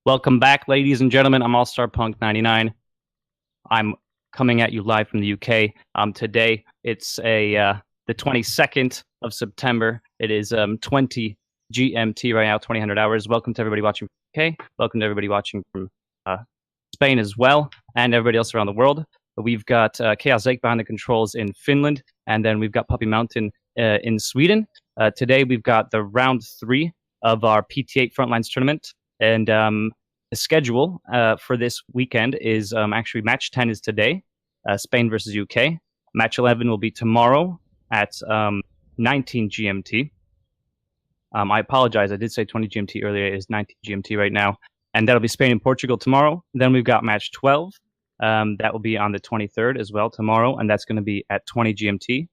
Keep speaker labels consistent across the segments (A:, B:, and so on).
A: Welcome back, ladies and gentlemen. I'm All-Star Punk 99. I'm coming at you live from the UK. Today, it's the 22nd of September. It is 20 GMT right now, 2000 hours. Welcome to everybody watching from the UK. Welcome to everybody watching from Spain as well, and everybody else around the world. We've got ChaosZake behind the controls in Finland, and then we've got Puppy Mountain in Sweden. Today, we've got the round 3 of our PT8 Frontlines tournament. And the schedule for this weekend is actually match 10 is today, Spain versus UK. Match 11 will be tomorrow at 19 GMT. I apologize, I did say 20 GMT earlier. It is 19 GMT right now. And that'll be Spain and Portugal tomorrow. Then we've got match 12. That will be on the 23rd as well tomorrow, and that's going to be at 20 GMT.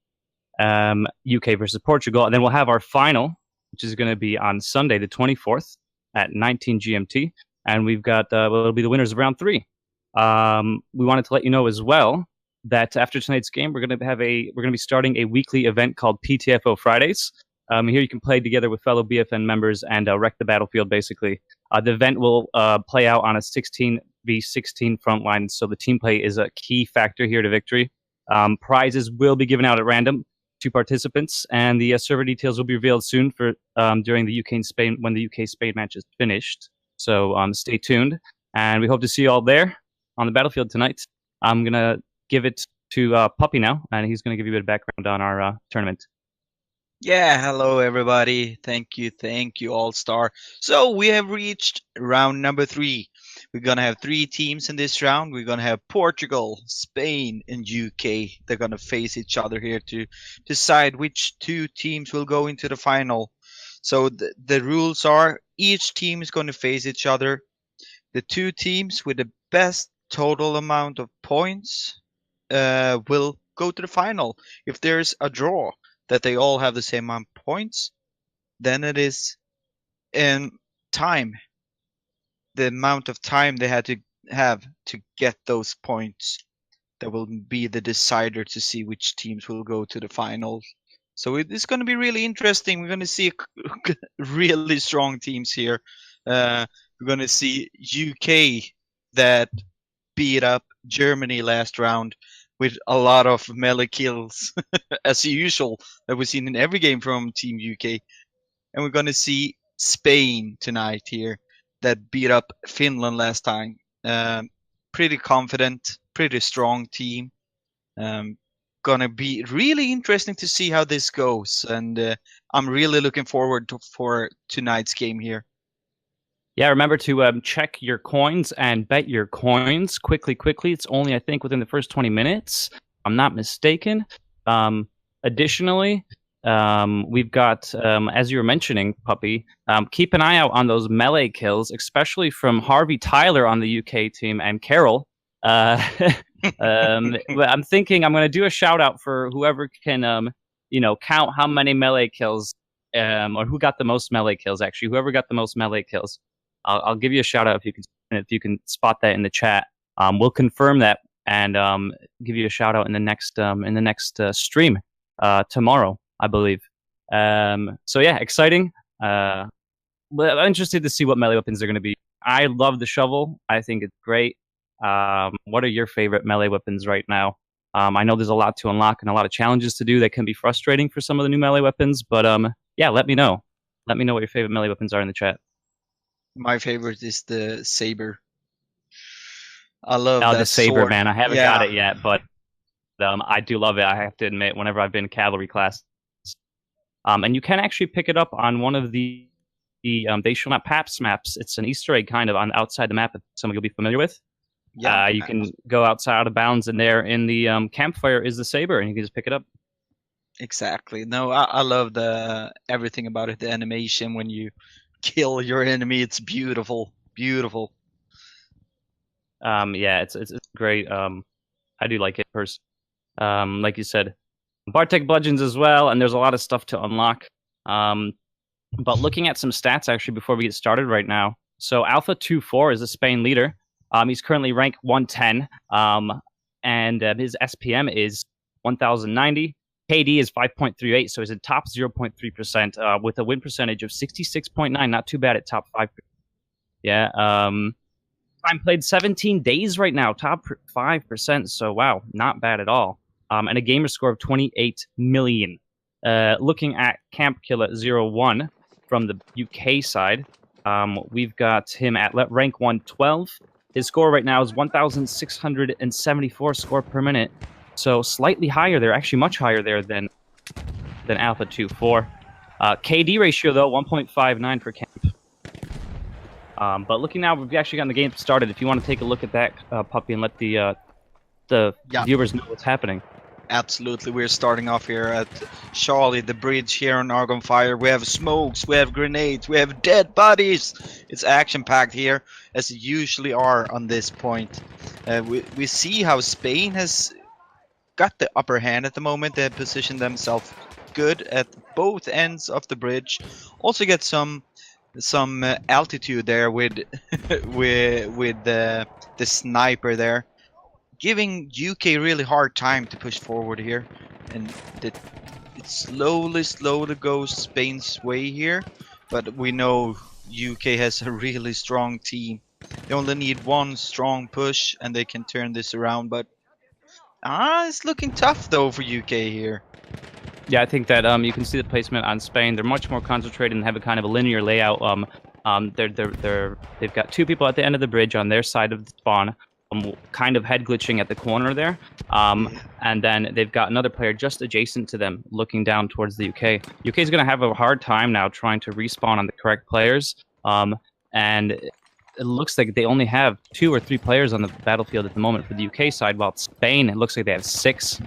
A: UK versus Portugal. And then we'll have our final, which is going to be on Sunday, the 24th. At 19 GMT, and we've got it'll be the winners of round 3. We wanted to let you know as well that after tonight's game, we're going to be starting a weekly event called PT8 Fridays. Here you can play together with fellow BFN members and wreck the battlefield. Basically, the event will play out on a 16v16 front line, so the team play is a key factor here to victory. Prizes will be given out at random to participants, and the server details will be revealed soon for during the UK and Spain when the UK-Spain match is finished. So stay tuned, and we hope to see you all there on the battlefield tonight. I'm gonna give it to Puppy now, and he's gonna give you a bit of background on our tournament.
B: Yeah, hello everybody. Thank you, All-Star. So we have reached round number 3. We're going to have 3 teams in this round. We're going to have Portugal, Spain, and UK. They're going to face each other here to decide which 2 teams will go into the final. So the rules are each team is going to face each other. The 2 teams with the best total amount of points will go to the final. If there's a draw that they all have the same amount of points, then it is in time. The amount of time they had to have to get those points that will be the decider to see which teams will go to the finals. So it's going to be really interesting. We're going to see really strong teams here. We're going to see UK that beat up Germany last round with a lot of melee kills, as usual, that we've seen in every game from Team UK. And we're going to see Spain tonight here that beat up Finland last time. Pretty confident, pretty strong team. Gonna be really interesting to see how this goes, and I'm really looking forward for tonight's game here.
A: Yeah, remember to check your coins and bet your coins quickly. It's only, I think, within the first 20 minutes. I'm not mistaken. Additionally, we've got, as you were mentioning, Puppy, keep an eye out on those melee kills, especially from Harvey Tyler on the UK team and Carol. I'm thinking I'm going to do a shout out for whoever can, count how many melee kills, or who got the most melee kills. Actually, whoever got the most melee kills, I'll give you a shout out if you can spot that in the chat. We'll confirm that and give you a shout out in the next stream tomorrow, I believe. So yeah, exciting. I'm interested to see what melee weapons are going to be. I love the shovel. I think it's great. What are your favorite melee weapons right now? I know there's a lot to unlock and a lot of challenges to do that can be frustrating for some of the new melee weapons, but yeah, let me know. Let me know what your favorite melee weapons are in the chat.
B: My favorite is the saber. I love that
A: the saber,
B: sword.
A: man. I haven't got it yet, but I do love it. I have to admit, whenever I've been in cavalry class, and you can actually pick it up on one of the They Shall Not Pass maps. It's an Easter egg kind of on outside the map that some of you'll be familiar with. Yeah, you can go outside of bounds, and there in the campfire is the saber, and you can just pick it up.
B: Exactly. No, I love everything about it. The animation when you kill your enemy, it's beautiful.
A: Yeah, it's great. I do like it first. Like you said, Bartek bludgeons as well, and there's a lot of stuff to unlock. But looking at some stats actually before we get started right now. So Alpha 2-4 is the Spain leader. He's currently ranked 110, and his SPM is 1090. KD is 5.38, so he's in top 0.3% with a win percentage of 66.9. Not too bad at top 5. Yeah. Time played 17 days right now, top 5%. So wow, not bad at all. And a gamer score of 28 million. Looking at Camp Killer 01 from the UK side, we've got him at rank 112. His score right now is 1,674 score per minute. So slightly higher there, actually much higher there than Alpha 2-4. KD ratio, though, 1.59 for Camp. But looking now, we've actually gotten the game started. If you want to take a look at that, Puppy, and let the viewers know what's happening.
B: Absolutely. We're starting off here at Charlie, the bridge here on Argon Fire. We have smokes, we have grenades, we have dead bodies. It's action-packed here, as it usually are on this point. We see how Spain has got the upper hand at the moment. They have positioned themselves good at both ends of the bridge. Also get some altitude there with the sniper there, giving UK really hard time to push forward here, and it slowly goes Spain's way here. But we know UK has a really strong team. They only need one strong push and they can turn this around, but it's looking tough though for UK here.
A: Yeah, I think that you can see the placement on Spain. They're much more concentrated and have a kind of a linear layout. They've got 2 people at the end of the bridge on their side of the spawn, kind of head glitching at the corner there. And then they've got another player just adjacent to them, looking down towards the UK. UK is going to have a hard time now trying to respawn on the correct players. And it looks like they only have 2 or 3 players on the battlefield at the moment for the UK side, while Spain, it looks like they have 6.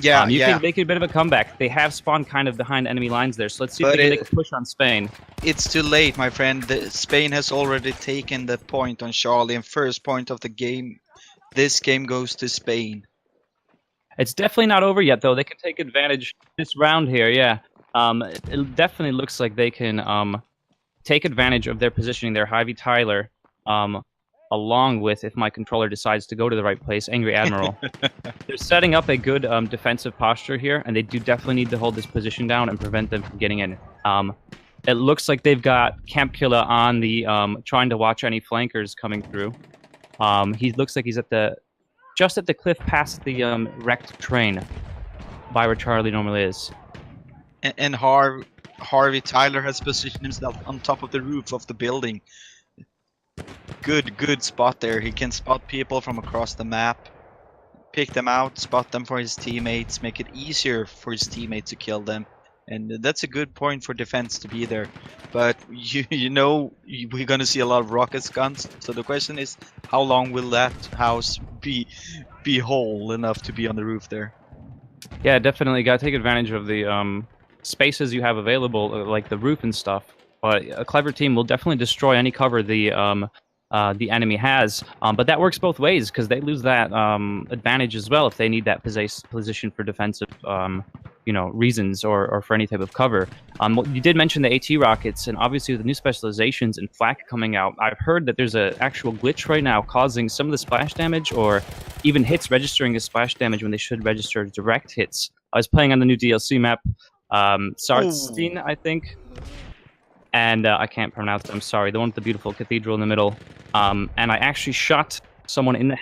B: Yeah,
A: you
B: yeah.
A: can make a bit of a comeback. They have spawned kind of behind enemy lines there, so let's see if
B: But
A: they can make a push on Spain.
B: It's too late, my friend. Spain has already taken the point on Charlie, and first point of the game. This game goes to Spain.
A: It's definitely not over yet, though. They can take advantage this round here, yeah. It definitely looks like they can take advantage of their positioning there. Harvey Tyler, along with, if my controller decides to go to the right place, Angry Admiral. They're setting up a good defensive posture here, and they do definitely need to hold this position down and prevent them from getting in. It looks like they've got Camp Killer on the trying to watch any flankers coming through. He looks like he's just at the cliff past the wrecked train by where Charlie normally is.
B: And Harvey Tyler has positioned himself on top of the roof of the building. Good spot there. He can spot people from across the map, pick them out, spot them for his teammates, make it easier for his teammates to kill them. And that's a good point for defense to be there. But you know we're gonna see a lot of rockets guns. So the question is, how long will that house be whole enough to be on the roof there?
A: Yeah, definitely got to take advantage of the spaces you have available, like the roof and stuff. But a clever team will definitely destroy any cover the enemy has. But that works both ways, because they lose that advantage as well if they need that position for defensive reasons or for any type of cover. You did mention the AT rockets, and obviously with the new specializations and flak coming out, I've heard that there's an actual glitch right now causing some of the splash damage, or even hits registering as splash damage when they should register as direct hits. I was playing on the new DLC map, Sartstein, I think. And I can't pronounce it, I'm sorry. The one with the beautiful cathedral in the middle. And I actually shot someone in the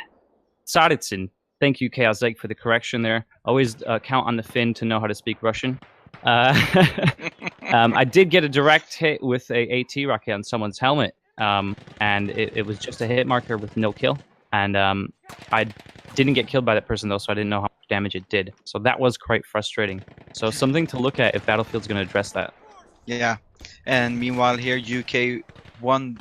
A: Sartstein. Thank you, ChaosZake, for the correction there. Always count on the Finn to know how to speak Russian. I did get a direct hit with a AT rocket on someone's helmet. And it was just a hit marker with no kill. And I didn't get killed by that person, though, so I didn't know how much damage it did. So that was quite frustrating. So something to look at if Battlefield's going to address that.
B: Yeah, and meanwhile here UK won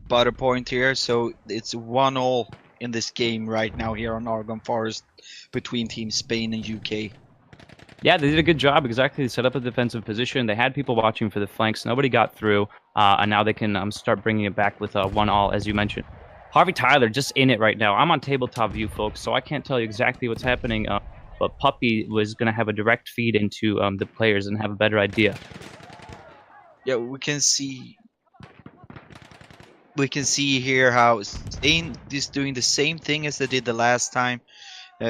B: butter point here, so it's 1-1 in this game right now here on Argon Forest between Team Spain and UK.
A: Yeah, they did a good job. Exactly, they set up a defensive position. They had people watching for the flanks. Nobody got through, and now they can start bringing it back with 1-1, as you mentioned. Harvey Tyler just in it right now. I'm on tabletop view, folks, so I can't tell you exactly what's happening. But Puppy was going to have a direct feed into the players and have a better idea.
B: Yeah, we can see here how Spain is doing the same thing as they did the last time.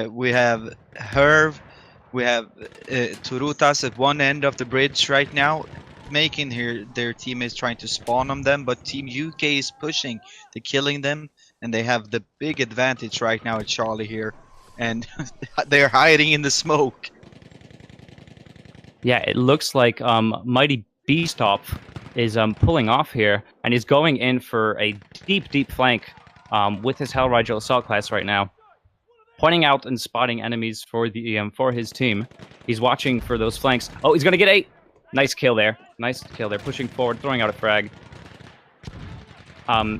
B: We have Herv, we have Turutas at one end of the bridge right now, making here their teammates trying to spawn on them, but Team UK is pushing, they're killing them, and they have the big advantage right now at Charlie here, and they're hiding in the smoke.
A: Yeah, it looks like Mighty Beastop is pulling off here, and he's going in for a deep flank with his Hell Rigel Assault class right now, pointing out and spotting enemies for the for his team. He's watching for those flanks. Oh, he's gonna get 8. Nice kill there. Nice kill there. Pushing forward, throwing out a frag.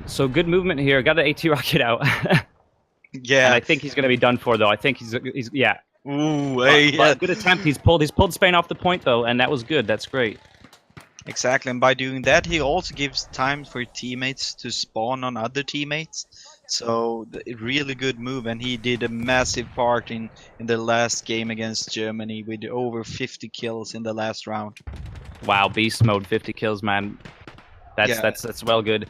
A: So good movement here. Got the AT rocket out.
B: Yeah.
A: And I think he's gonna be done for, though. I think he's yeah.
B: Ooh, hey,
A: yeah. Good attempt. He's pulled Spain off the point, though, and that was good. That's great.
B: Exactly, and by doing that, he also gives time for teammates to spawn on other teammates. So, really good move, and he did a massive part in the last game against Germany with over 50 kills in the last round.
A: Wow, beast mode, 50 kills, man. That's well good.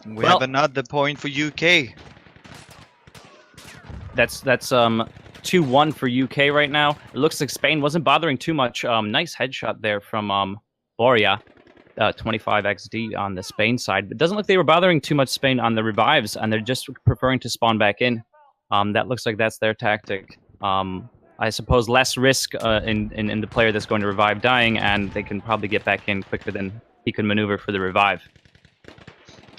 B: We have another point for UK.
A: That's 2-1 for UK right now. It looks like Spain wasn't bothering too much. Nice headshot there from Boria. 25 XD on the Spain side. But it doesn't look they were bothering too much Spain on the revives, and they're just preferring to spawn back in. That looks like that's their tactic. I suppose less risk in the player that's going to revive dying, and they can probably get back in quicker than he can maneuver for the revive.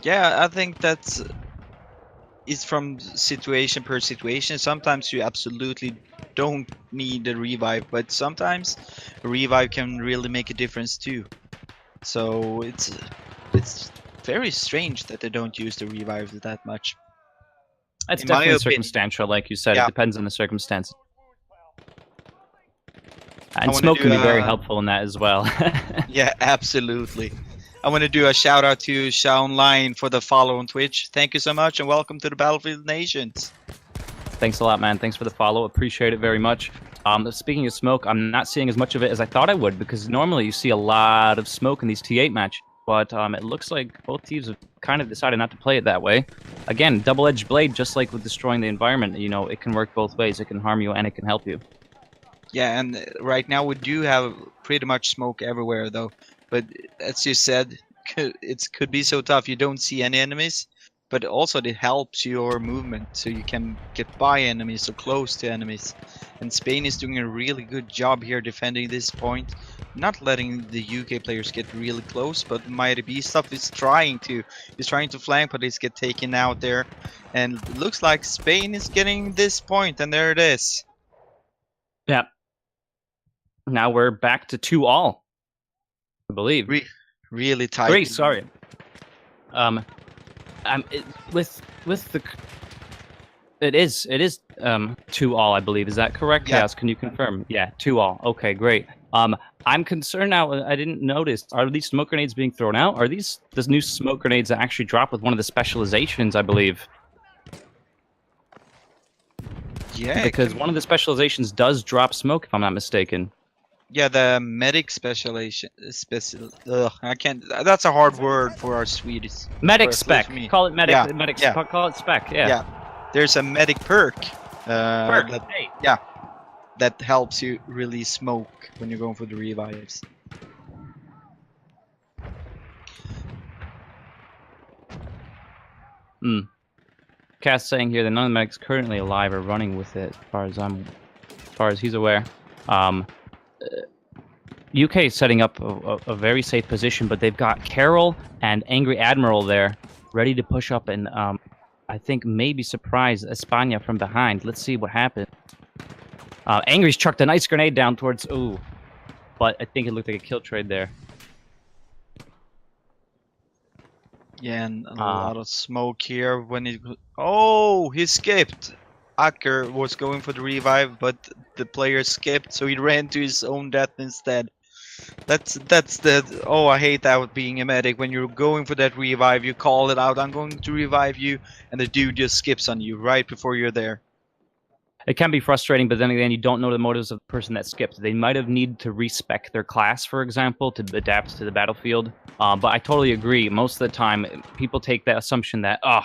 B: Yeah, I think it's from situation per situation. Sometimes you absolutely don't need a revive, but sometimes a revive can really make a difference too. So it's very strange that they don't use the revives that much.
A: It's
B: In my
A: definitely
B: opinion.
A: circumstantial, like you said.
B: Yeah.
A: It depends on the circumstance. And
B: wanna
A: smoke
B: do
A: can be very
B: a-
A: helpful in that as well.
B: Yeah, absolutely. I want to do a shout out to ChaosZake for the follow on Twitch. Thank you so much and welcome to the Battlefield Nations.
A: Thanks a lot, man. Thanks for the follow. Appreciate it very much. Speaking of smoke, I'm not seeing as much of it as I thought I would, because normally you see a lot of smoke in these T8 matches. But it looks like both teams have kind of decided not to play it that way. Again, double-edged blade, just like with destroying the environment. You know, it can work both ways. It can harm you and it can help you.
B: Yeah, and right now we do have pretty much smoke everywhere though. But as you said, it could be so tough. You don't see any enemies, but also it helps your movement so you can get by enemies or close to enemies. And Spain is doing a really good job here defending this point, not letting the UK players get really close. But Mighty B stuff is trying to flank, but he's get taken out there. And it looks like Spain is getting this point, and there it is.
A: Yeah. Now we're back to 2-all, I believe.
B: Really tight.
A: 3, sorry. It is 2-all, I believe. Is that correct?
B: Yeah.
A: Chaos, can you confirm? Yeah, 2-all. Okay, great. I'm concerned now. I didn't notice. Are these smoke grenades being thrown out? Are these new smoke grenades that actually drop with one of the specializations, I believe?
B: Yeah.
A: Because one of the specializations does drop smoke, if I'm not mistaken.
B: Yeah, the medic specialization. I can't. That's a hard word for our Swedish.
A: Medic spec. Call it medic.
B: Yeah,
A: Medic.
B: yeah.
A: Call it spec. Yeah.
B: Yeah. There's a medic perk. That helps you release smoke when you're going for the revives.
A: Cass saying here that none of the medics currently alive are running with it, as far as he's aware. UK is setting up a very safe position, but they've got Carol and Angry Admiral there, ready to push up and I think maybe surprise España from behind. Let's see what happens. Angry's chucked a nice grenade down towards but I think it looked like a kill trade there.
B: Yeah, and a lot of smoke here when he. Oh, he skipped. Acker was going for the revive, but the player skipped, so he ran to his own death instead. That's the. Oh, I hate that with being a medic. When you're going for that revive, you call it out. I'm going to revive you, and the dude just skips on you right before you're there.
A: It can be frustrating, but then again, you don't know the motives of the person that skipped. They might have needed to respec their class, for example, to adapt to the battlefield. But I totally agree. Most of the time, people take that assumption that, oh,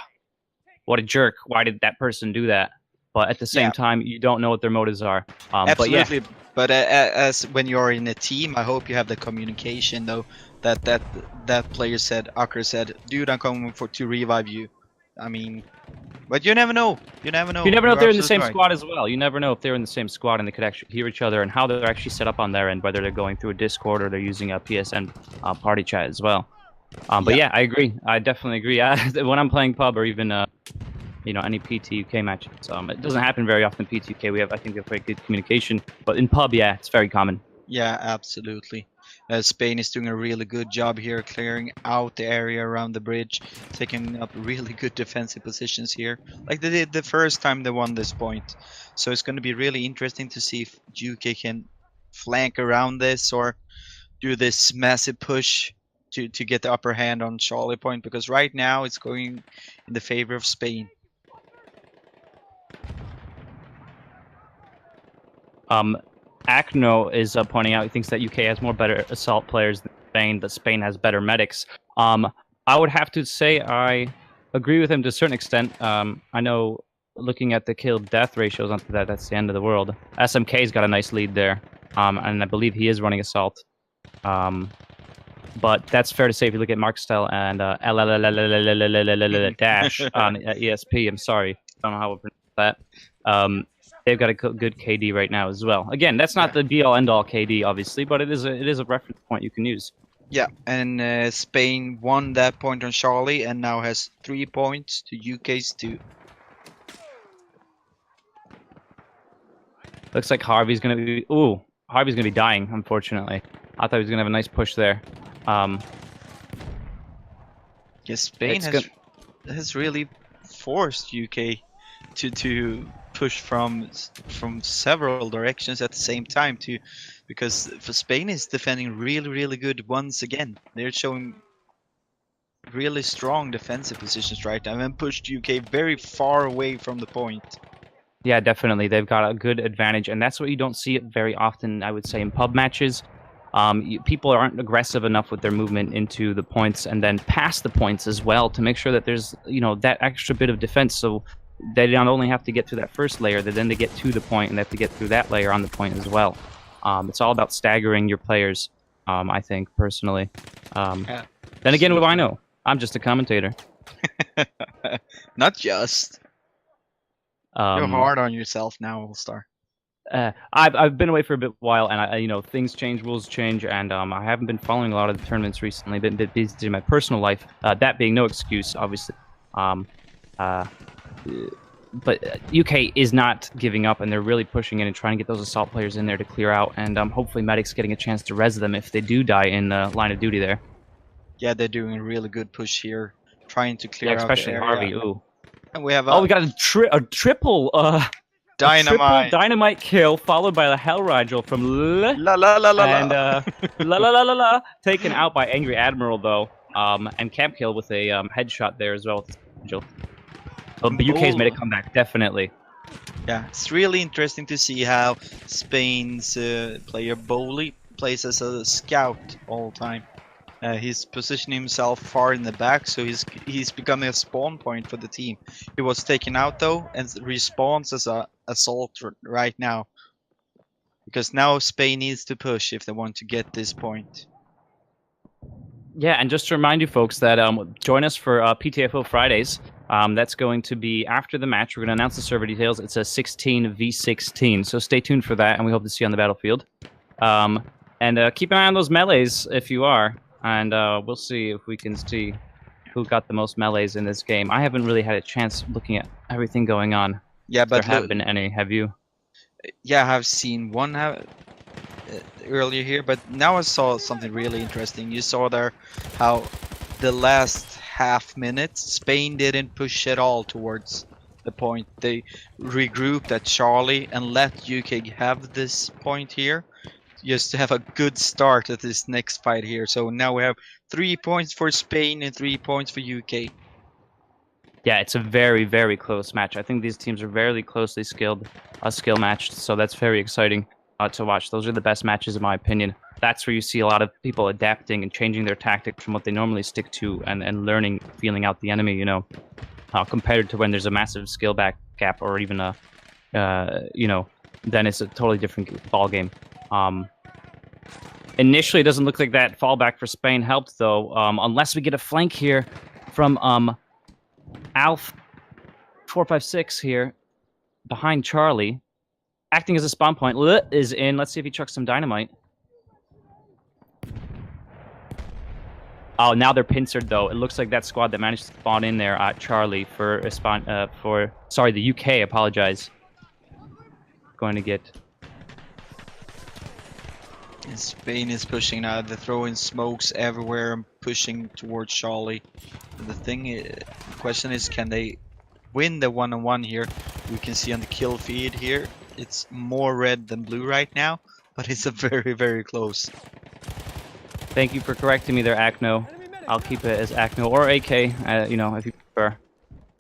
A: what a jerk. Why did that person do that? But at the same time, you don't know what their motives are.
B: Absolutely.
A: But
B: as when you're in a team, I hope you have the communication, though, that player said, Acker said, dude, I'm coming to revive you. I mean... But you never know. You never know.
A: You never know if they're in the same squad as well. You never know if they're in the same squad and they could actually hear each other and how they're actually set up on their end, whether they're going through a Discord or they're using a PSN party chat as well. But yeah, I agree. I definitely agree. When I'm playing pub or even any PT UK matches, it doesn't happen very often in PT UK. I think we have very good communication, but in pub, yeah, it's very common.
B: Yeah, absolutely. Spain is doing a really good job here, clearing out the area around the bridge, taking up really good defensive positions here, like they did the first time they won this point. So it's going to be really interesting to see if UK can flank around this or do this massive push to get the upper hand on Charlie Point, because right now it's going in the favor of Spain.
A: Acno is pointing out he thinks that UK has more better assault players than Spain, but Spain has better medics. I would have to say I agree with him to a certain extent. I know looking at the kill-death ratios onto that's the end of the world. SMK's got a nice lead there, and I believe he is running assault. But that's fair to say if you look at Markstyle and Dash on ESP. I'm sorry, I don't know how to pronounce that. They've got a good KD right now as well. Again, that's not the be-all, end-all KD, obviously, but it is a reference point you can use.
B: Yeah, and Spain won that point on Charlie and now has 3 points to UK's 2.
A: Looks like Harvey's gonna be. Ooh, Harvey's gonna be dying. Unfortunately, I thought he was gonna have a nice push there.
B: Yeah, Spain has really forced UK to push from several directions at the same time too, because for Spain is defending really good once again. They're showing really strong defensive positions right now and pushed UK very far away from the point.
A: Yeah, definitely. They've got a good advantage, and that's what you don't see it very often, I would say, in pub matches. People aren't aggressive enough with their movement into the points and then past the points as well to make sure that there's, that extra bit of defense. So they not only have to get through that first layer, then they get to the point and they have to get through that layer on the point as well. It's all about staggering your players, I think, personally.
B: Yeah,
A: then again, what do I know? I'm just a commentator.
B: Not just. You're hard on yourself now, All-Star.
A: I've been away for a bit while, and things change, rules change, and I haven't been following a lot of the tournaments recently. Been a bit busy in my personal life. That being no excuse, obviously. But UK is not giving up, and they're really pushing in and trying to get those assault players in there to clear out, and hopefully Medic's getting a chance to res them if they do die in the line of duty there.
B: Yeah, they're doing a really good push here, trying to clear out
A: especially
B: the area.
A: Harvey. Ooh.
B: And we have
A: we got a triple dynamite kill followed by the Hell Rigel from
B: la la la la
A: and taken out by Angry Admiral though, and Camp Kill with a headshot there as well. So the UK's made a comeback, definitely.
B: Yeah, it's really interesting to see how Spain's player Bowley plays as a scout all the time. He's positioning himself far in the back, so he's becoming a spawn point for the team. He was taken out though, and respawns as a assault right now, because now Spain needs to push if they want to get this point.
A: Yeah, and just to remind you folks that join us for PT8 Fridays. That's going to be after the match. We're going to announce the server details. It's a 16v16, so stay tuned for that, and we hope to see you on the battlefield. And keep an eye on those melees if you are. And we'll see if we can see who got the most melees in this game. I haven't really had a chance looking at everything going on.
B: Yeah, but
A: there haven't been any. Have you?
B: Yeah, I've seen one earlier here, but now I saw something really interesting. You saw there how the last half minute Spain didn't push at all towards the point. They regrouped at Charlie and let UK have this point here, just to have a good start at this next fight here. So now we have 3 points for Spain and 3 points for UK.
A: Yeah, it's a very close match. I think these teams are very closely skill matched, so that's very exciting to watch. Those are the best matches in my opinion. That's where you see a lot of people adapting and changing their tactics from what they normally stick to, and learning, feeling out the enemy, compared to when there's a massive skill gap or even a then it's a totally different ball game. Initially, it doesn't look like that fallback for Spain helped, though, unless we get a flank here from Alf 456 here behind Charlie, acting as a spawn point. Is in. Let's see if he chucks some dynamite. Oh, now they're pincered though. It looks like that squad that managed to spawn in there at Charlie for the UK. Apologize. Going to get.
B: And Spain is pushing now. They're throwing smokes everywhere and pushing towards Charlie. And the question is, can they win the one-on-one here? We can see on the kill feed here, it's more red than blue right now, but it's a very close.
A: Thank you for correcting me there, Acno. I'll keep it as Acno or AK, if you prefer.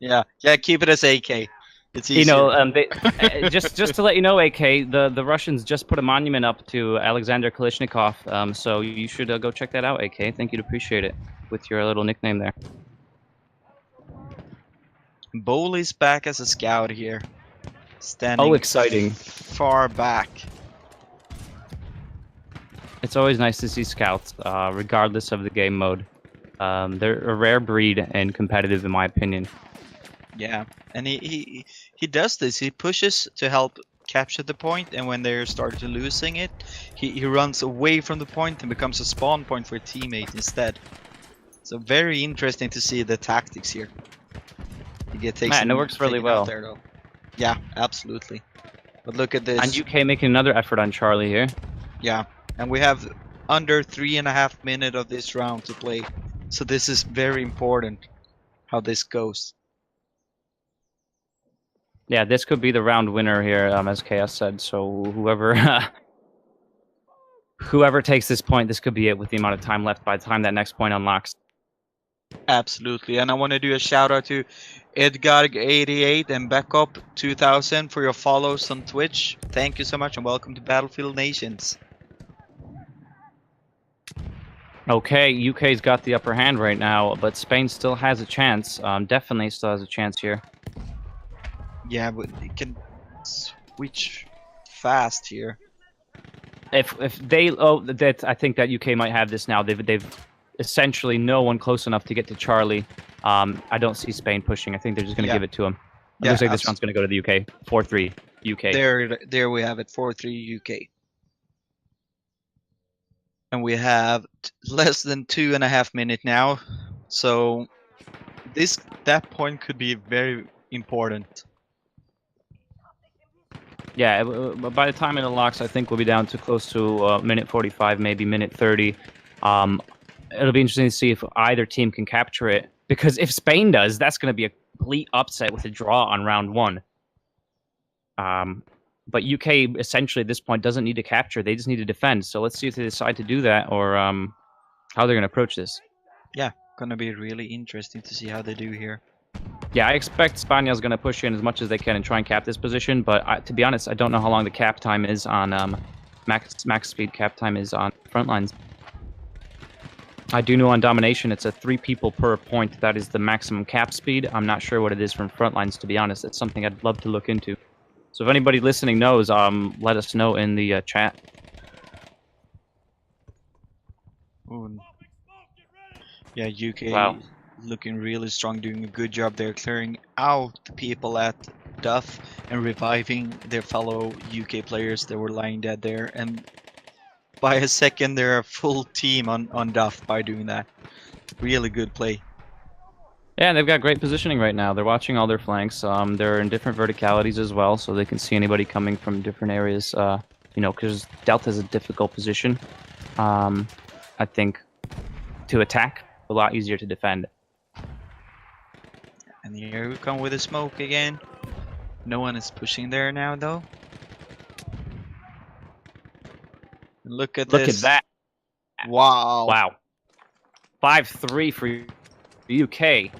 B: Yeah, keep it as AK. It's easier.
A: Just to let you know, AK, the Russians just put a monument up to Alexander Kalishnikov, so you should go check that out, AK. Thank you, appreciate it, with your little nickname there.
B: Bowley's back as a scout here, standing
A: exciting.
B: Far back.
A: It's always nice to see scouts, regardless of the game mode. They're a rare breed and competitive, in my opinion.
B: Yeah, and he does this. He pushes to help capture the point, and when they're starting to losing it, he runs away from the point and becomes a spawn point for a teammate instead. So very interesting to see the tactics here.
A: Man, it works really well.
B: There, though. Yeah, absolutely. But look at this.
A: And UK making another effort on Charlie here.
B: Yeah, and we have under 3.5 minutes of this round to play. So this is very important how this goes.
A: Yeah, this could be the round winner here, as Chaos said. So whoever whoever takes this point, this could be it with the amount of time left by the time that next point unlocks.
B: Absolutely, and I want to do a shout out to Edgar88 and Backup 2000 for your follows on Twitch. Thank you so much, and welcome to Battlefield Nations.
A: Okay, UK's got the upper hand right now, but Spain still has a chance. Definitely still has a chance here.
B: Yeah, but it can switch fast here.
A: If they I think that UK might have this now. They've essentially no one close enough to get to Charlie. I don't see Spain pushing. I think they're just going to give it to him. It looks like this round's going to go to the UK. 4-3 UK.
B: There we have it. 4-3 UK. And we have less than 2.5 minutes now, so that point could be very important.
A: Yeah, by the time it unlocks, I think we'll be down to close to minute 45, maybe minute 30. It'll be interesting to see if either team can capture it, because if Spain does, that's going to be a complete upset with a draw on round one. But UK essentially at this point doesn't need to capture; they just need to defend. So let's see if they decide to do that, or how they're going to approach this.
B: Yeah, gonna be really interesting to see how they do here.
A: Yeah, I expect Spania's going to push in as much as they can and try and cap this position. But to be honest, I don't know how long the cap time is on max speed cap time is on Frontlines. I do know on Domination it's a 3 people per point. That is the maximum cap speed. I'm not sure what it is from Frontlines, to be honest. It's something I'd love to look into. So if anybody listening knows, let us know in the chat.
B: Ooh. Yeah, UK
A: Wow.
B: looking really strong, doing a good job there, clearing out the people at Duff and reviving their fellow UK players that were lying dead there. And by a second, they're a full team on Duff by doing that. Really good play.
A: Yeah, they've got great positioning right now. They're watching all their flanks. They're in different verticalities as well, so they can see anybody coming from different areas. Because Delta's a difficult position. I think to attack, a lot easier to defend.
B: And here we come with the smoke again. No one is pushing there now, though. Look at
A: Look
B: this.
A: at that.
B: Wow.
A: Wow. 5-3 for UK.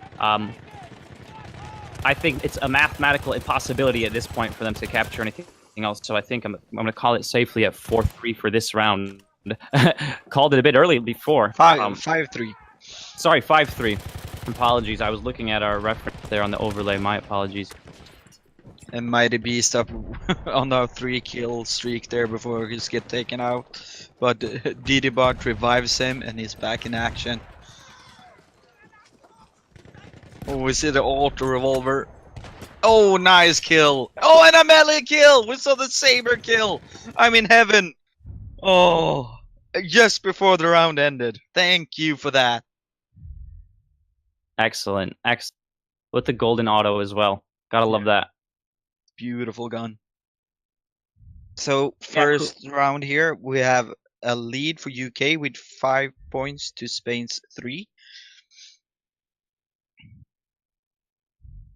A: I think it's a mathematical impossibility at this point for them to capture anything else. So I think I'm going to call it safely at 4-3 for this round. Called it a bit early before.
B: 5-3.
A: Sorry, 5-3. Apologies. I was looking at our reference there on the overlay. My apologies.
B: And Mighty Beast up on our 3-kill streak there before he's get taken out. But DDBot revives him and he's back in action. Oh, we see the auto revolver. Oh, nice kill. Oh, and a melee kill. We saw the saber kill. I'm in heaven. Oh, just before the round ended. Thank you for that.
A: Excellent. Excellent. With the golden auto as well. Gotta love that.
B: Beautiful gun. So first round here, we have a lead for UK with 5 points to Spain's 3.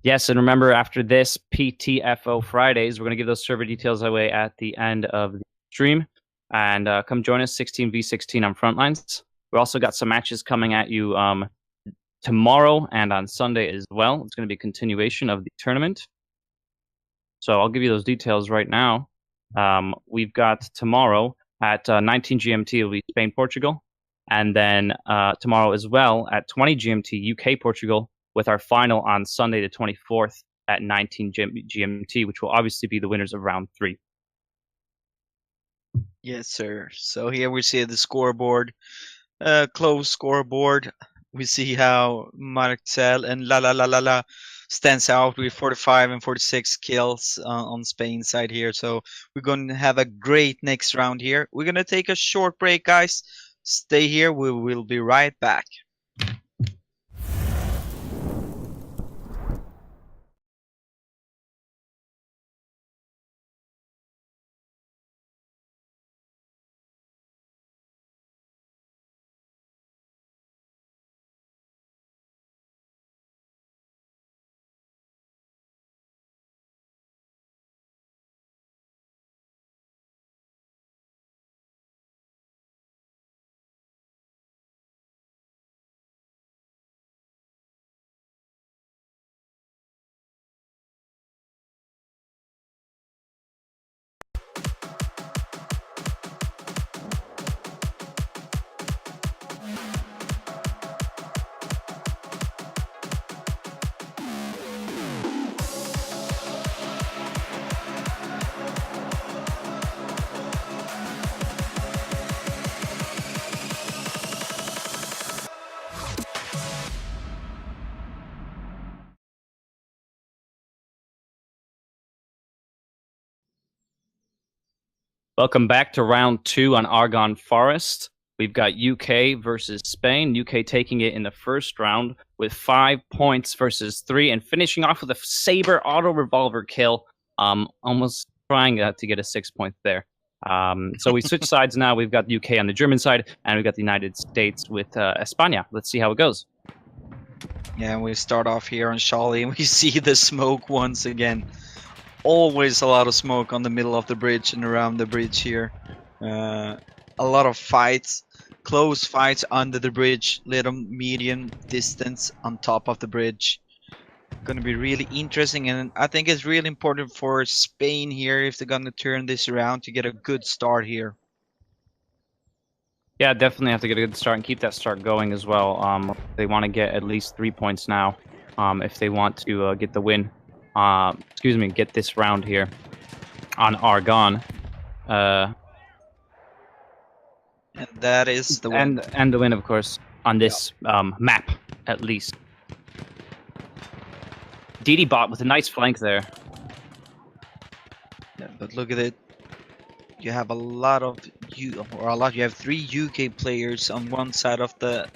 A: Yes, and remember, after this PTFO Fridays, we're going to give those server details away at the end of the stream. And come join us 16v16 on Frontlines. We also got some matches coming at you tomorrow and on Sunday as well. It's going to be a continuation of the tournament. So I'll give you those details right now. We've got tomorrow at 19 GMT, it'll be Spain-Portugal. And then tomorrow as well at 20 GMT, UK-Portugal, with our final on Sunday the 24th at 19 GMT, which will obviously be the winners of round 3.
B: Yes, sir. So here we see the scoreboard, close scoreboard. We see how Marcel and La stands out with 45 and 46 kills on Spain's side here. So we're going to have a great next round here. We're going to take a short break, guys. Stay here. We will be right back.
A: Welcome back to round 2 on Argonne Forest. We've got UK versus Spain. UK taking it in the first round with 5 points versus 3 and finishing off with a Saber auto revolver kill. Almost trying to get a 6 point there. So we switch sides now. We've got the UK on the German side, and we've got the United States with España. Let's see how it goes.
B: Yeah, we start off here on Charlie, and we see the smoke once again. Always a lot of smoke on the middle of the bridge and around the bridge here. A lot of fights, close fights under the bridge, little medium distance on top of the bridge. Gonna be really interesting, and I think it's really important for Spain here if they're gonna turn this around to get a good start here.
A: Yeah, definitely have to get a good start and keep that start going as well. They want to get at least 3 points now if they want to get the win. Get this round here on Argonne.
B: And that is the win.
A: And the win, of course, on this map, at least. DD-bot with a nice flank there.
B: Yeah, but look at it. You have a lot of you have 3 UK players on one side of the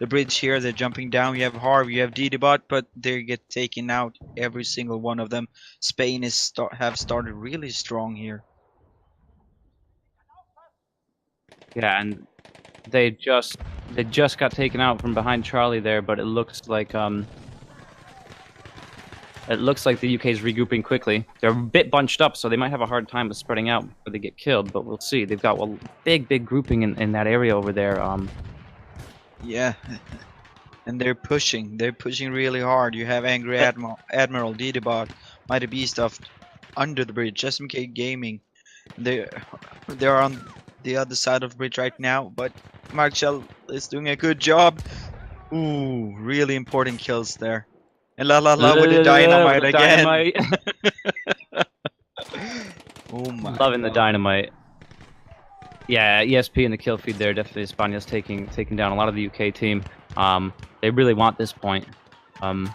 B: bridge here. They're jumping down. You have Harv, you have DD-bot, but they get taken out, every single one of them. Spain have started really strong here.
A: Yeah, and they just got taken out from behind Charlie there, but it looks like the UK is regrouping quickly. They're a bit bunched up, so they might have a hard time of spreading out before they get killed, but we'll see. They've got a big grouping in that area over there.
B: Yeah, and they're pushing really hard. You have Angry Admiral, DD-bot, Mighty Beast under the bridge, SMK Gaming. They're on the other side of the bridge right now, but Marshall is doing a good job. Ooh, really important kills there. And La with the dynamite again. Oh my
A: Loving the dynamite. Yeah, ESP in the kill feed there. Definitely España's taking down a lot of the UK team. They really want this point. And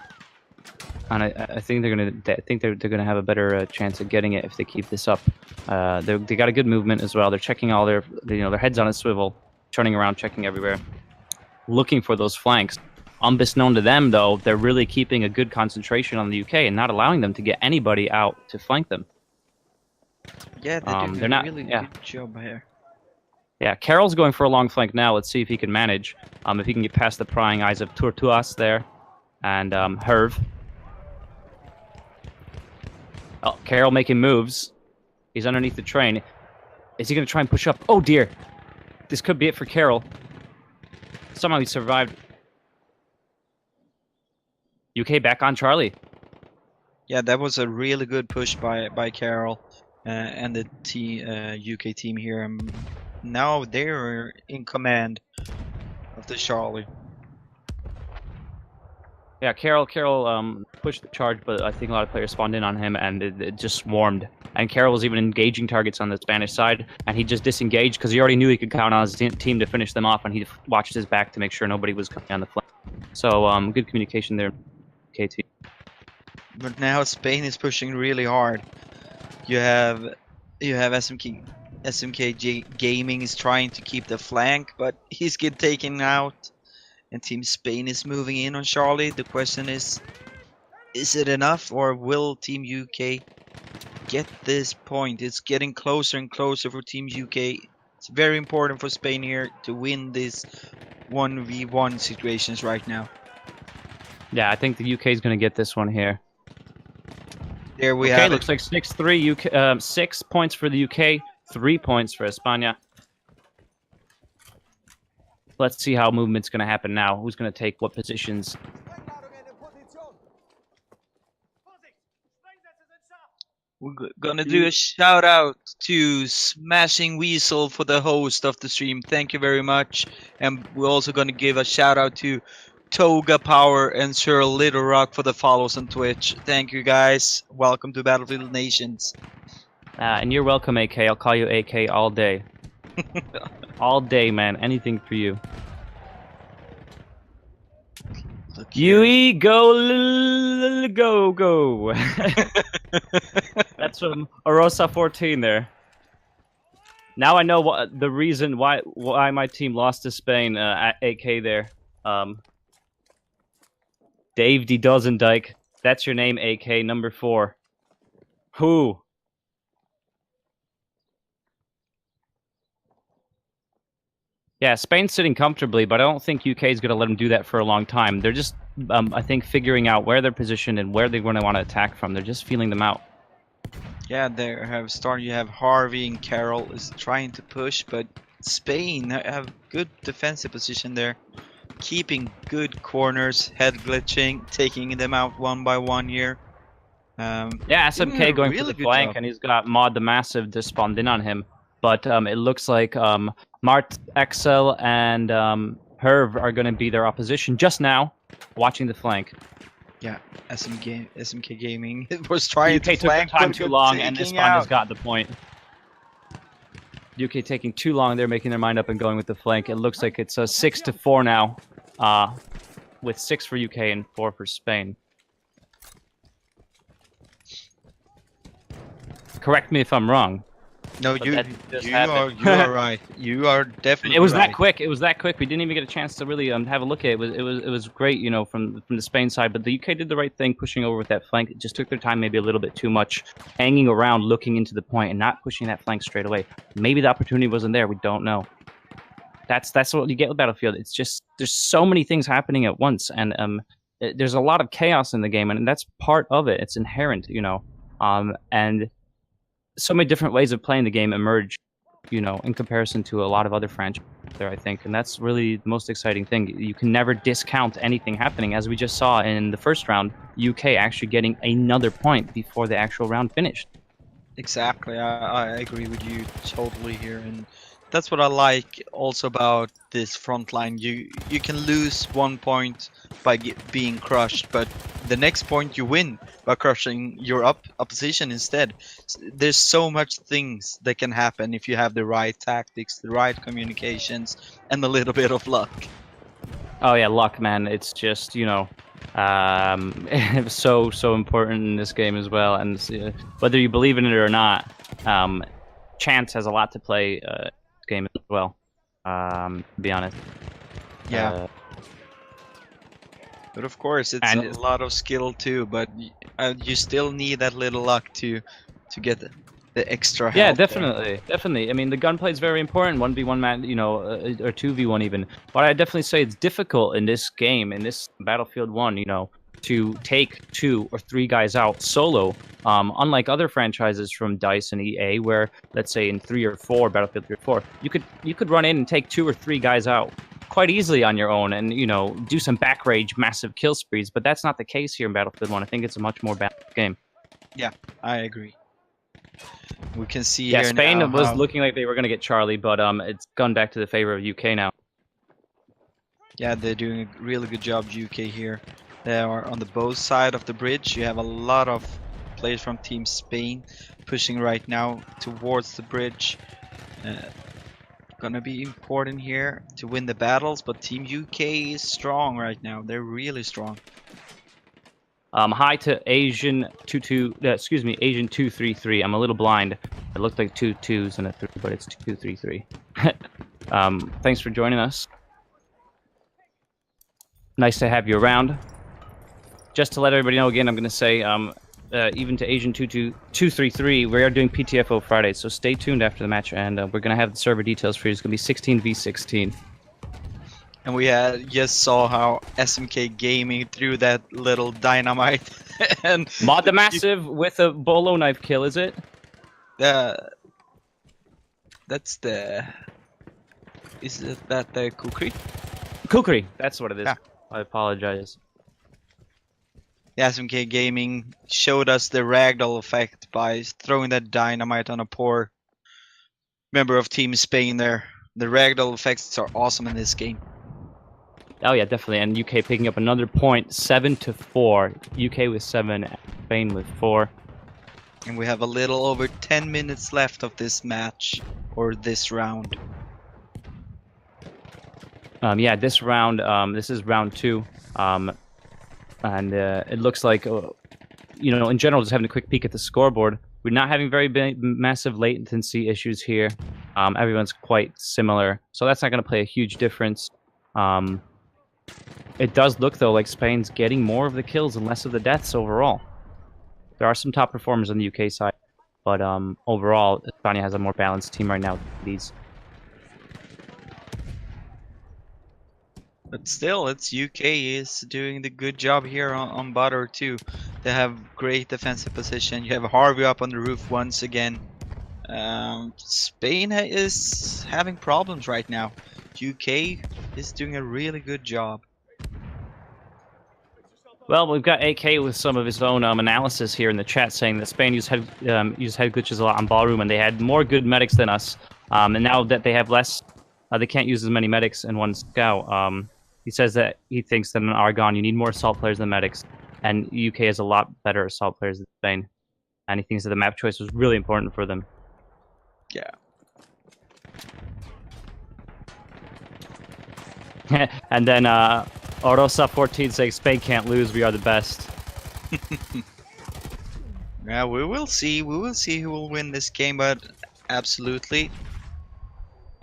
A: I think they're gonna have a better chance of getting it if they keep this up. They got a good movement as well. They're checking all their heads on a swivel, turning around, checking everywhere, looking for those flanks. Unbeknown to them, though, they're really keeping a good concentration on the UK and not allowing them to get anybody out to flank them.
B: Yeah, they're not really good job here.
A: Yeah, Carroll's going for a long flank now. Let's see if he can manage. If he can get past the prying eyes of Tortuas there, and Herv. Oh, Carroll making moves. He's underneath the train. Is he going to try and push up? Oh dear, this could be it for Carroll. Somehow he survived. UK back on Charlie.
B: Yeah, that was a really good push by Carroll and the UK team here. Now they're in command of the Charlie.
A: Yeah, Carroll pushed the charge, but I think a lot of players spawned in on him, and it just swarmed. And Carroll was even engaging targets on the Spanish side, and he just disengaged because he already knew he could count on his team to finish them off, and he watched his back to make sure nobody was coming on the flank. So good communication there, KT.
B: But now Spain is pushing really hard. You have SMK Gaming is trying to keep the flank, but he's getting taken out. And Team Spain is moving in on Charlie. The question is it enough, or will Team UK get this point? It's getting closer and closer for Team UK. It's very important for Spain here to win this 1v1 situations right now.
A: Yeah, I think the UK is going to get this one here.
B: There we have it.
A: Looks like 6-3 UK. 6 points for the UK, 3 points for España. Let's see how movement's going to happen now. Who's going to take what positions?
B: We're gonna do a shout out to Smashing Weasel for the host of the stream. Thank you very much. And we're also gonna give a shout out to Toga Power and Sir Little Rock for the follows on Twitch. Thank you guys. Welcome to Battlefield Nations.
A: And you're welcome, AK. I'll call you AK all day. All day, man. Anything for you. UE, go. That's from Arosa 14 there. Now I know what the reason why my team lost to Spain at 8K there. Dave D. Dozendijk. That's your name, AK number 4. Who? Yeah, Spain's sitting comfortably, but I don't think UK is going to let them do that for a long time. They're just, I think, figuring out where they're positioned and where they're going to want to attack from. They're just feeling them out.
B: Yeah, they have started. You have Harvey and Carroll is trying to push, but Spain have good defensive position there, keeping good corners, head glitching, taking them out one by one here.
A: Yeah, SMK going for the flank, and he's got Mod the Massive to spawn in on him. But it looks like Mart, Excel, and Herv are going to be their opposition just now, watching the flank.
B: Yeah, SMK Gaming was trying
A: UK
B: to flank,
A: took time too long, and this spawn has got the point. UK taking too long, they're making their mind up and going with the flank. It looks like it's 6-4 now, with 6 for UK and 4 for Spain. Correct me if I'm wrong.
B: No, you are right. You are definitely.
A: It was
B: right.
A: that quick. It was that quick. We didn't even get a chance to really have a look at it. It was great, you know, from the Spain side. But the UK did the right thing, pushing over with that flank. It just took their time, maybe a little bit too much, hanging around, looking into the point, and not pushing that flank straight away. Maybe the opportunity wasn't there. We don't know. That's what you get with Battlefield. It's just there's so many things happening at once, and there's a lot of chaos in the game, and that's part of it. It's inherent, you know, and so many different ways of playing the game emerge, you know, in comparison to a lot of other franchises there, I think. And that's really the most exciting thing. You can never discount anything happening. As we just saw in the first round, UK actually getting another point before the actual round finished.
B: Exactly. I agree with you totally here. And that's what I like also about this frontline. You can lose 1 point by being crushed, but the next point you win by crushing your opposition instead. There's so much things that can happen if you have the right tactics, the right communications, and a little bit of luck.
A: Oh yeah, luck, man. It's just, you know, it's so important in this game as well. And whether you believe in it or not, chance has a lot to play game as well, to be honest.
B: Yeah. But of course, it's a lot of skill too. But you still need that little luck to get the extra help.
A: Yeah, definitely. I mean, the gunplay is very important. 1v1 man, you know, or 2v1 even. But I definitely say it's difficult in this game, in this Battlefield 1, you know, to take 2 or 3 guys out solo. Unlike other franchises from DICE and EA, where let's say in 3 or 4 Battlefield 3 or 4, you could run in and take 2 or 3 guys out quite easily on your own, and you know, do some back rage, massive kill sprees. But that's not the case here in Battlefield 1. I think it's a much more balanced game.
B: Yeah, I agree. We can see
A: here Spain
B: now
A: was looking like they were going to get Charlie, but it's gone back to the favor of UK now.
B: Yeah, they're doing a really good job, UK here. They are on the both side of the bridge. You have a lot of players from Team Spain pushing right now towards the bridge. Gonna be important here to win the battles, but Team UK is strong right now. They're really strong.
A: Hi to Asian 233. I'm a little blind. It looked like 2 2s and a 3, but it's 233. Thanks for joining us. Nice to have you around. Just to let everybody know again, I'm going to say, even to Asian 233, we are doing PT8 Fridays, so stay tuned after the match, and we're going to have the server details for you. It's going to be 16v16.
B: And we just saw how SMK Gaming threw that little dynamite. And
A: Mod the Massive with a bolo knife kill, is it?
B: That's the... Is that the Kukri?
A: Kukri, that's what it is.
B: Yeah.
A: I apologize.
B: The SMK Gaming showed us the ragdoll effect by throwing that dynamite on a poor member of Team Spain there. The ragdoll effects are awesome in this game.
A: Oh yeah, definitely. And UK picking up another point, 7-4. UK with 7, Spain with 4.
B: And we have a little over 10 minutes left of this match, or this round.
A: Yeah, this round, this is round 2. And it looks like, you know, in general, just having a quick peek at the scoreboard, we're not having very massive latency issues here. Everyone's quite similar, so that's not going to play a huge difference. It does look, though, like Spain's getting more of the kills and less of the deaths overall. There are some top performers on the UK side, but overall, España has a more balanced team right now with these.
B: But still, it's UK is doing the good job here on Butter too. They have great defensive position. You have Harvey up on the roof once again. Spain is having problems right now. UK is doing a really good job.
A: Well, we've got AK with some of his own analysis here in the chat saying that Spain used head glitches a lot on Ballroom, and they had more good medics than us. And now that they have less, they can't use as many medics in one scout. He says that he thinks that in Argonne you need more assault players than medics, and UK has a lot better assault players than Spain. And he thinks that the map choice was really important for them.
B: Yeah.
A: And then Orosa14 saying Spain can't lose, we are the best.
B: Yeah, we will see. We will see who will win this game, but absolutely.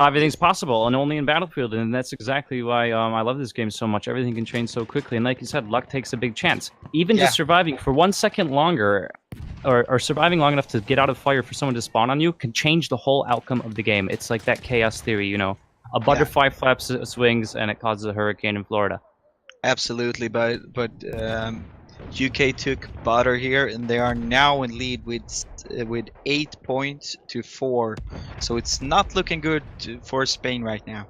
A: Everything's possible, and only in Battlefield, and that's exactly why I love this game so much. Everything can change so quickly, and like you said, luck takes a big chance. Even just surviving for 1 second longer, or surviving long enough to get out of fire for someone to spawn on you, can change the whole outcome of the game. It's like that chaos theory, you know. A butterfly flaps swings, and it causes a hurricane in Florida.
B: Absolutely, but UK took Butter here, and they are now in lead with 8 points to 4. So it's not looking good for Spain right now.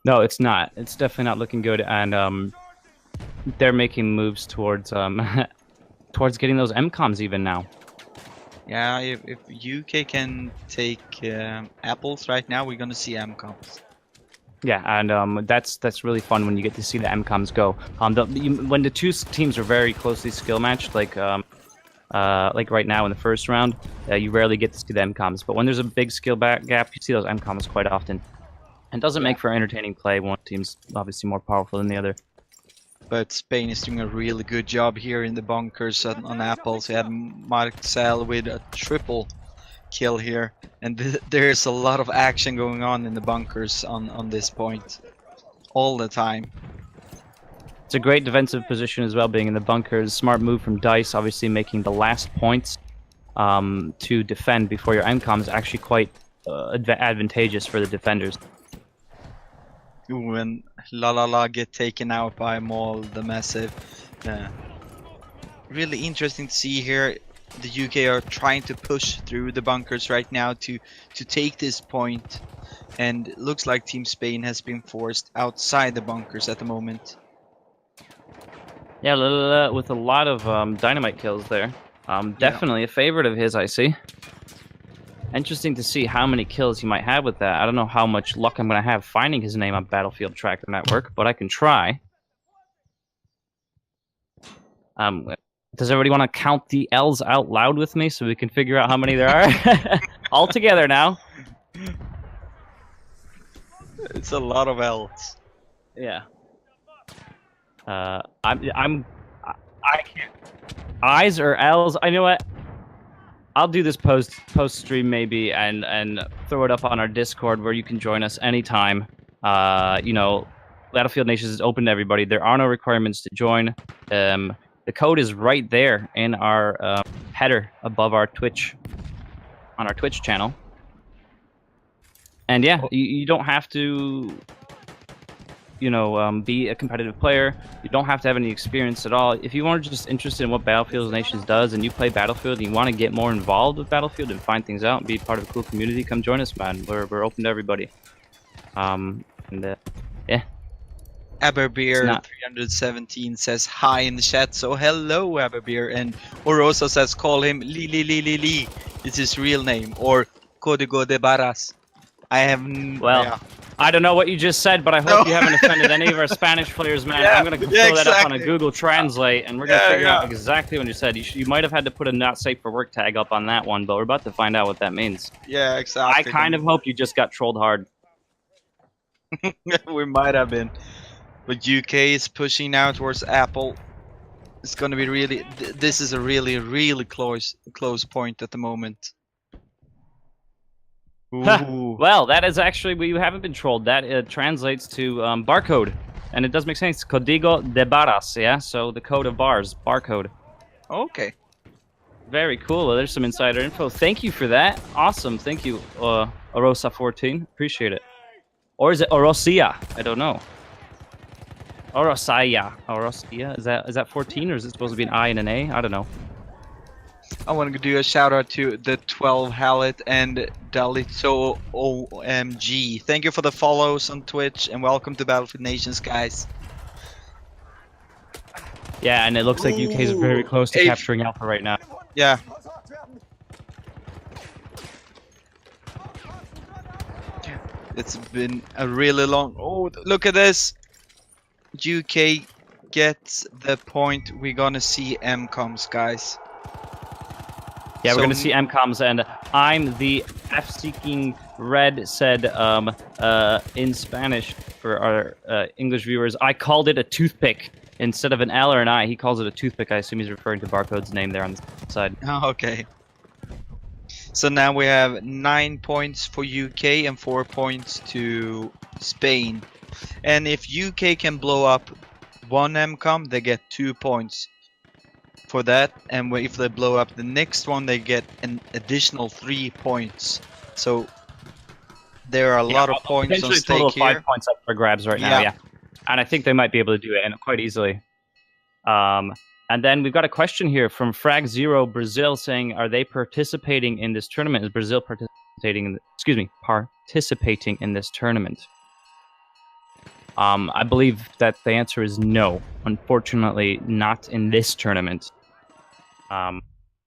A: No, it's not. It's definitely not looking good, and they're making moves towards towards getting those MCOMs even now.
B: Yeah, if UK can take apples right now, we're gonna see MCOMs.
A: Yeah, and that's really fun when you get to see the MCOMs go. When the two teams are very closely skill matched, like right now in the first round, you rarely get to see the MCOMs. But when there's a big skill gap, you see those MCOMs quite often. And it doesn't make for entertaining play. One team's obviously more powerful than the other.
B: But Spain is doing a really good job here in the bunkers on apples. They had Marcel with a triple kill here, and there's a lot of action going on in the bunkers on this point all the time.
A: It's a great defensive position as well, being in the bunkers. Smart move from Dice, obviously making the last points to defend before your MCOM is actually quite advantageous for the defenders.
B: When La get taken out by Maul the Massive. Really interesting to see here. The UK are trying to push through the bunkers right now to take this point, and it looks like Team Spain has been forced outside the bunkers at the moment.
A: Yeah, with a lot of dynamite kills there. Definitely a favorite of his, I see. Interesting to see how many kills he might have with that. I don't know how much luck I'm going to have finding his name on Battlefield Tracker Network, but I can try. Does everybody want to count the L's out loud with me so we can figure out how many there are? All together now.
B: It's a lot of L's.
A: Yeah. I can't. I's or L's? I know what. I'll do this post stream maybe and throw it up on our Discord where you can join us anytime. You know, Battlefield Nations is open to everybody. There are no requirements to join. The code is right there in our header above our Twitch, on our Twitch channel. And yeah, you don't have to, you know, be a competitive player. You don't have to have any experience at all. If you are just interested in what Battlefield Nations does and you play Battlefield and you want to get more involved with Battlefield and find things out and be part of a cool community, come join us, man. We're open to everybody. Yeah.
B: Aberbeer 317 says hi in the chat, so hello Aberbeer, and Oroso says call him Li. It's his real name, or Código de Barras. I have
A: I don't know what you just said, but I hope you haven't offended any of our Spanish players, man. I'm gonna throw that up on a Google Translate, and we're gonna figure out exactly what you said. You might have had to put a "not safe for work" tag up on that one, but we're about to find out what that means.
B: Yeah, exactly.
A: I kind of hope you just got trolled hard.
B: We might have been. But UK is pushing now towards Apple. It's gonna be really. This is a really close point at the moment. Ooh.
A: Well, that is actually, we haven't been trolled. That translates to barcode. And it does make sense. Código de barras, yeah? So the code of bars, barcode.
B: Okay.
A: Very cool. Well, there's some insider info. Thank you for that. Awesome. Thank you, Orosa14. Appreciate it. Or is it Orosia? I don't know. Orosaya. Orosia? Is that 14 or is it supposed to be an I and an A? I don't know.
B: I want to do a shout out to the 12 Halit and Dalitso OMG. Thank you for the follows on Twitch and welcome to BFNations, guys.
A: Yeah, and it looks like UK is very close to capturing Alpha right now.
B: Yeah. It's been a really long... Oh, look at this! UK gets the point. We're gonna see MCOMs, guys.
A: Yeah, we're gonna see MCOMs, and I'm the F-seeking red said in Spanish for our English viewers. I called it a toothpick instead of an L or an I. He calls it a toothpick. I assume he's referring to Barcode's name there on the side.
B: Oh, okay. So now we have 9 points for UK and 4 points to Spain. And if UK can blow up one MCOM, they get 2 points for that. And if they blow up the next one, they get an additional 3 points. So there are a lot of points on stake
A: total of
B: here.
A: 5 points up for grabs right now, yeah. And I think they might be able to do it, and quite easily. And then we've got a question here from Frag Zero Brazil saying, "Are they participating in this tournament? Is Brazil participating in? Participating in this tournament?" I believe that the answer is no. Unfortunately, not in this tournament. But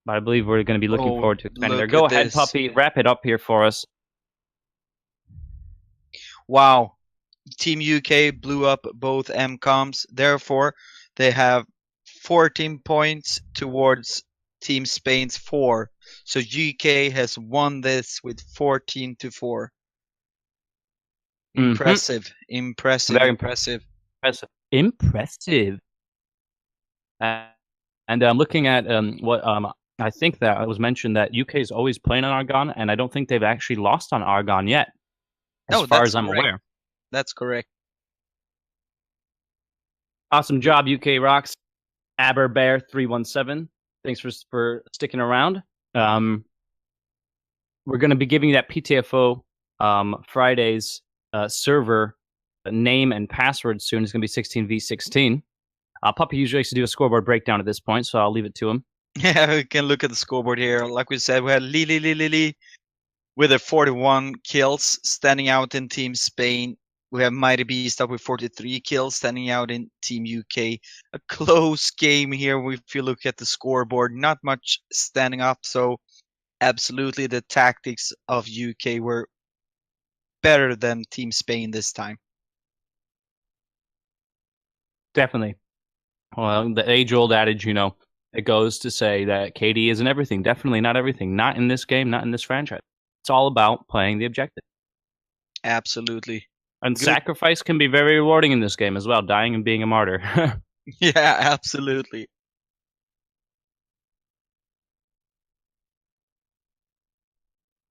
A: I believe we're going to be looking forward to expanding there. Go ahead, Puppy. Wrap it up here for us.
B: Wow. Team UK blew up both MCOMs. Therefore, they have 14 points towards Team Spain's 4. So UK has won this with 14-4. Impressive. Impressive.
A: Very
B: impressive.
A: Impressive. And I'm looking at what I think that it was mentioned that UK is always playing on Argon, and I don't think they've actually lost on Argon yet, as far as I'm aware.
B: That's correct.
A: Awesome job, UK Rocks. AberBear317. Thanks for sticking around. We're going to be giving you that PTFO Fridays server name and password soon. It's going to be 16v16. Puppy usually likes to do a scoreboard breakdown at this point, so I'll leave it to him.
B: Yeah, we can look at the scoreboard here. Like we said, we had Lili with a 41 kills standing out in Team Spain. We have Mighty Beast up with 43 kills standing out in Team UK. A close game here if you look at the scoreboard. Not much standing up, so absolutely the tactics of UK were better than Team Spain this time. Definitely.
A: Well, the age-old adage, it goes to say that KD isn't everything. Definitely not everything. Not in this game, not in this franchise. It's all about playing the objective.
B: Absolutely.
A: And sacrifice can be very rewarding in this game as well, dying and being a martyr.
B: Yeah, absolutely.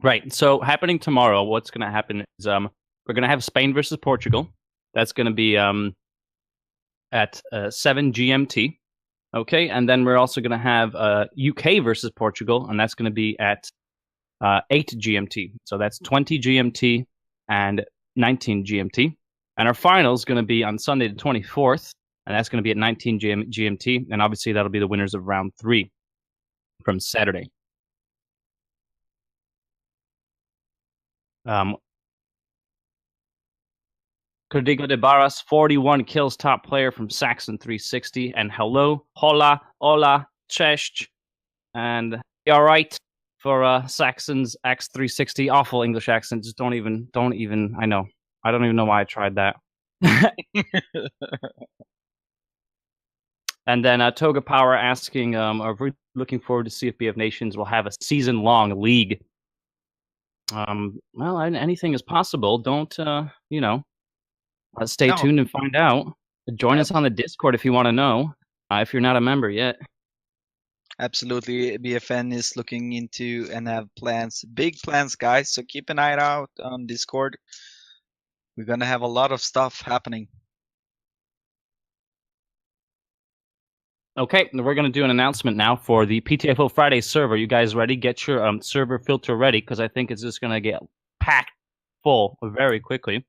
A: Right, so happening tomorrow, what's going to happen is we're going to have Spain versus Portugal. That's going to be at 7 GMT. Okay, and then we're also going to have UK versus Portugal, and that's going to be at 8 GMT. So that's 20 GMT and 19 GMT. And our final is going to be on Sunday the 24th, and that's going to be at 19 GMT. And obviously, that'll be the winners of round 3 from Saturday. Código de Barras, 41 kills, top player from Saxon 360. And hello, hola, cześć. And all right for Saxon's X360. Awful English accent. Just don't even, I know. I don't even know why I tried that. And then Toga Power asking, are we looking forward to see if BFNations will have a season-long league? Well, anything is possible. Don't, stay tuned and find out. Join us on the Discord if you want to know, if you're not a member yet.
B: Absolutely, BFN is looking into and have plans, big plans, guys. So keep an eye out on Discord. We're gonna have a lot of stuff happening.
A: Okay, we're going to do an announcement now for the PTFO Friday server. You guys ready? Get your server filter ready, because I think it's just going to get packed full very quickly.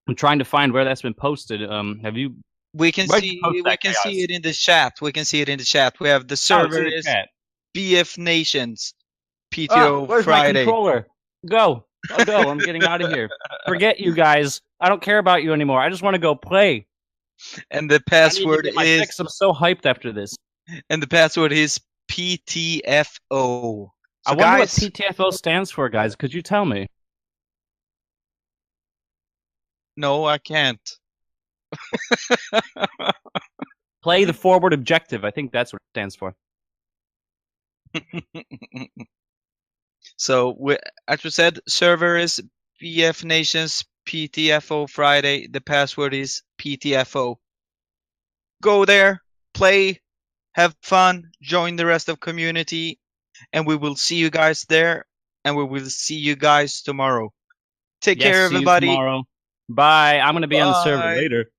A: I'm trying to find where that's been posted. Have you?
B: We can see it in the chat. We can see it in the chat. We have the server is BFNations PTO
A: where's
B: Friday.
A: My controller? Go. I'll go. I'm getting out of here. Forget you guys. I don't care about you anymore. I just want to go play.
B: And the password is.
A: I'm so hyped after this.
B: And the password is PTFO. So
A: I wonder what PTFO stands for, guys. Could you tell me?
B: No, I can't.
A: Play the forward objective. I think that's what it stands for.
B: So, as we said, server is BFNations PTFO Friday. The password is PTFO. Go there, play, have fun, join the rest of community, and we will see you guys there, and we will see you guys tomorrow. Take care, everybody.
A: See you tomorrow. Bye. I'm going to be on the server later.